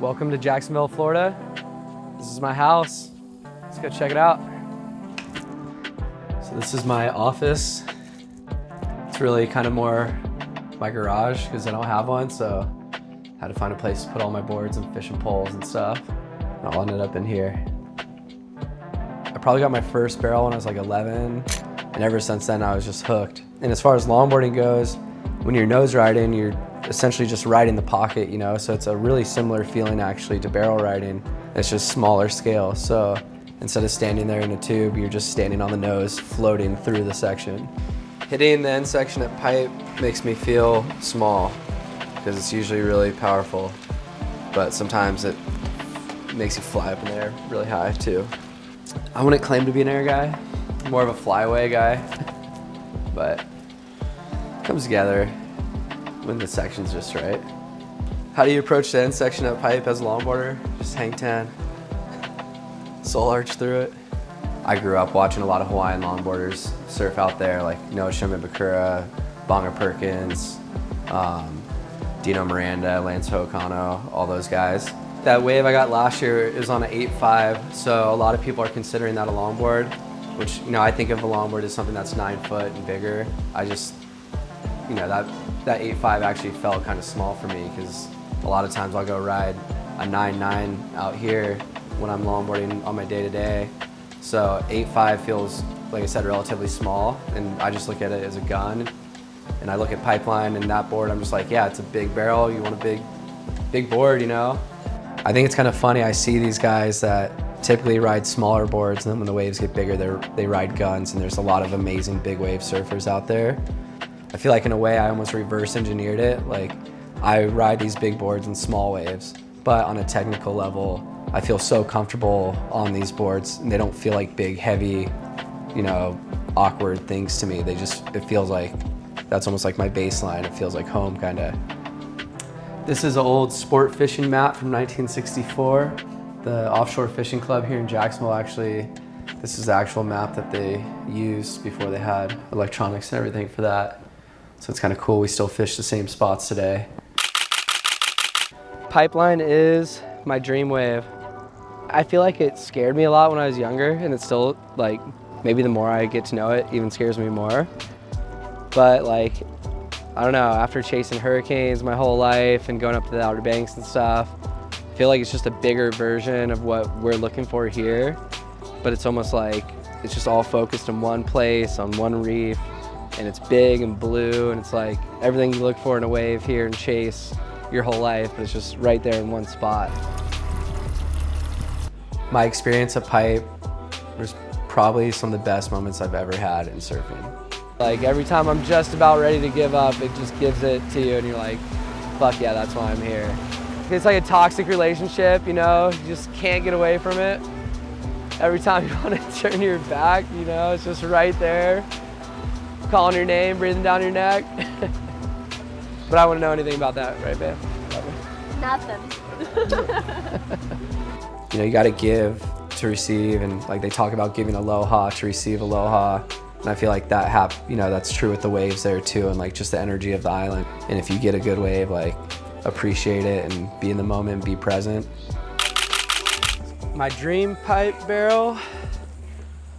Welcome to Jacksonville, Florida. This is my house. Let's go check it out. So this is my office. It's really kind of more my garage because I don't have one, so I had to find a place to put all my boards and fishing poles and stuff. And I'll ended up in here. I probably got my first barrel when I was like 11, and ever since then I was just hooked. And as far as longboarding goes, when you're nose riding, you're essentially just riding the pocket, you know? So it's a really similar feeling actually to barrel riding. It's just smaller scale. So instead of standing there in a tube, you're just standing on the nose, floating through the section. Hitting the end section at pipe makes me feel small because it's usually really powerful, but sometimes it makes you fly up in the air really high too. I wouldn't claim to be an air guy, I'm more of a flyaway guy, but it comes together when the section's just right. How do you approach the end section of pipe as a longboarder? Just hang 10, soul arch through it. I grew up watching a lot of Hawaiian longboarders surf out there, like Noah Shimabukura, Bonga Perkins, Dino Miranda, Lance Hokano, all those guys. That wave I got last year is on an 8.5, so a lot of people are considering that a longboard, which, you know, I think of a longboard as something that's 9 foot and bigger. I just, you know, that 8.5 actually felt kind of small for me because a lot of times I'll go ride a 9.9 out here when I'm longboarding on my day-to-day. So 8.5 feels, like I said, relatively small, and I just look at it as a gun. And I look at pipeline and that board, I'm just like, yeah, it's a big barrel. You want a big board, you know? I think it's kind of funny. I see these guys that typically ride smaller boards, and then when the waves get bigger, they ride guns, and there's a lot of amazing big wave surfers out there. I feel like in a way I almost reverse engineered it. Like I ride these big boards in small waves, but on a technical level, I feel so comfortable on these boards, and they don't feel like big, heavy, you know, awkward things to me. It feels like, that's almost like my baseline. It feels like home, kind of. This is an old sport fishing map from 1964. The Offshore Fishing Club here in Jacksonville, actually, this is the actual map that they used before they had electronics and everything for that. So it's kind of cool. We still fish the same spots today. Pipeline is my dream wave. I feel like it scared me a lot when I was younger, and it's still, like, maybe the more I get to know it, even scares me more. But like, I don't know, after chasing hurricanes my whole life and going up to the Outer Banks and stuff, I feel like it's just a bigger version of what we're looking for here. But it's almost like it's just all focused in one place, on one reef, and it's big and blue, and it's like everything you look for in a wave here and chase your whole life, but it's just right there in one spot. My experience at pipe was probably some of the best moments I've ever had in surfing. Like every time I'm just about ready to give up, it just gives it to you, and you're like, fuck yeah, that's why I'm here. It's like a toxic relationship, you know, you just can't get away from it. Every time you want to turn your back, you know, it's just right there, calling your name, breathing down your neck. But I wouldn't know anything about that, right, babe? Nothing. You know, you gotta give to receive, and like they talk about giving aloha to receive aloha. And I feel like that's true with the waves there too, and like just the energy of the island. And if you get a good wave, like appreciate it and be in the moment, be present. My dream pipe barrel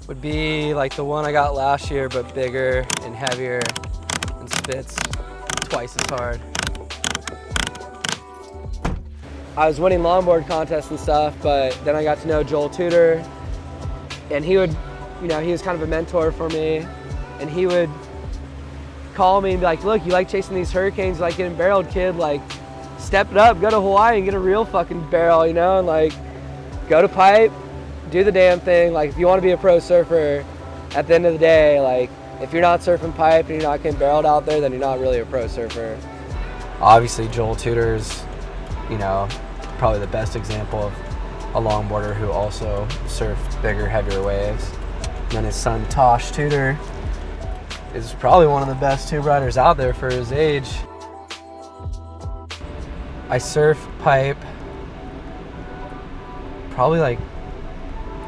would be like the one I got last year, but bigger and heavier and spits twice as hard. I was winning longboard contests and stuff, but then I got to know Joel Tudor, and he would, you know, he was kind of a mentor for me, and he would call me and be like, look, you like chasing these hurricanes, you like getting barreled, kid, like step it up, go to Hawaii and get a real fucking barrel, you know, and like go to pipe, do the damn thing. Like if you want to be a pro surfer, at the end of the day, like if you're not surfing pipe and you're not getting barreled out there, then you're not really a pro surfer. Obviously Joel Tudor's, you know, probably the best example of a longboarder who also surfed bigger, heavier waves. And then his son Tosh Tudor is probably one of the best tube riders out there for his age. I surf pipe probably like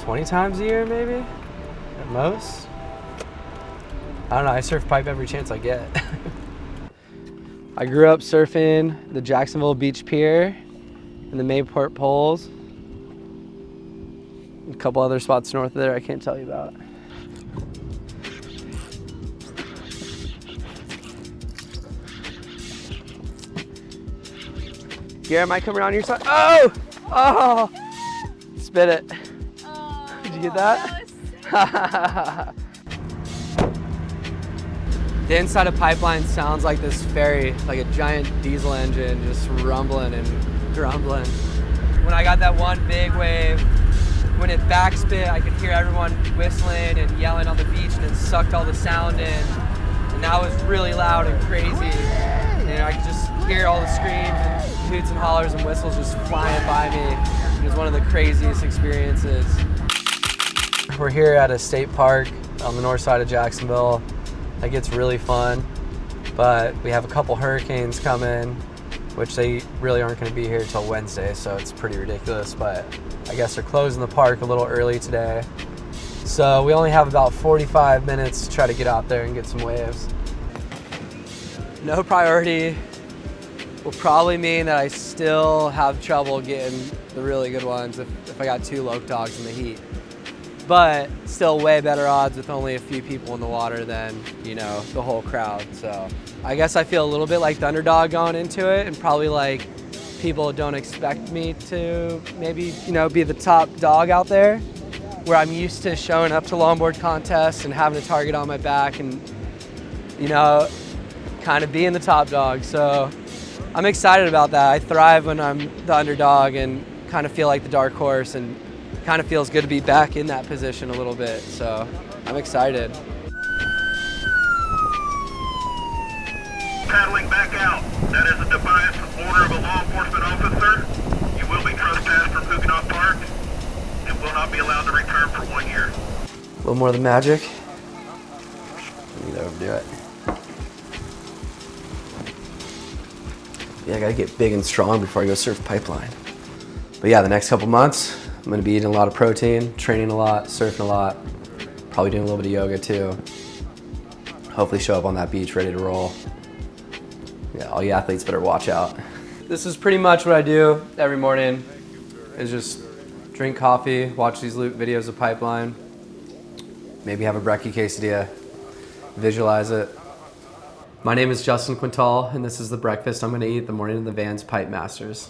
20 times a year maybe, at most. I don't know, I surf pipe every chance I get. I grew up surfing the Jacksonville Beach Pier, and the Mayport poles. A couple other spots north of there I can't tell you about. Garrett might come around your side. Oh! Oh! Spit it. Oh, did you get that? The inside of pipeline sounds like this ferry, like a giant diesel engine just rumbling and grumbling. When I got that one big wave, when it backspit, I could hear everyone whistling and yelling on the beach, and it sucked all the sound in. And that was really loud and crazy. And I could just hear all the screams and hoots and hollers and whistles just flying by me. It was one of the craziest experiences. We're here at a state park on the north side of Jacksonville. That gets really fun, but we have a couple hurricanes coming, which they really aren't going to be here till Wednesday, so it's pretty ridiculous. But I guess they're closing the park a little early today. So we only have about 45 minutes to try to get out there and get some waves. No priority will probably mean that I still have trouble getting the really good ones if I got 2 loc dogs in the heat. But still way better odds with only a few people in the water than, you know, the whole crowd. So I guess I feel a little bit like the underdog going into it, and probably like people don't expect me to maybe, you know, be the top dog out there, where I'm used to showing up to longboard contests and having a target on my back and, you know, kind of being the top dog. So I'm excited about that. I thrive when I'm the underdog and kind of feel like the dark horse, and kind of feels good to be back in that position a little bit. So I'm excited. Paddling back out. That is a defiance order of a law enforcement officer. You will be trespassed from Huguenot Park and will not be allowed to return for 1 year. A little more of the magic. I need to overdo it. Yeah, I gotta get big and strong before I go surf pipeline. But yeah, the next couple months, I'm gonna be eating a lot of protein, training a lot, surfing a lot, probably doing a little bit of yoga too. Hopefully show up on that beach ready to roll. Yeah, all you athletes better watch out. This is pretty much what I do every morning, is just drink coffee, watch these loop videos of pipeline, maybe have a brekkie quesadilla, visualize it. My name is Justin Quintal, and this is the breakfast I'm gonna eat the morning of the VANS Pipe Masters.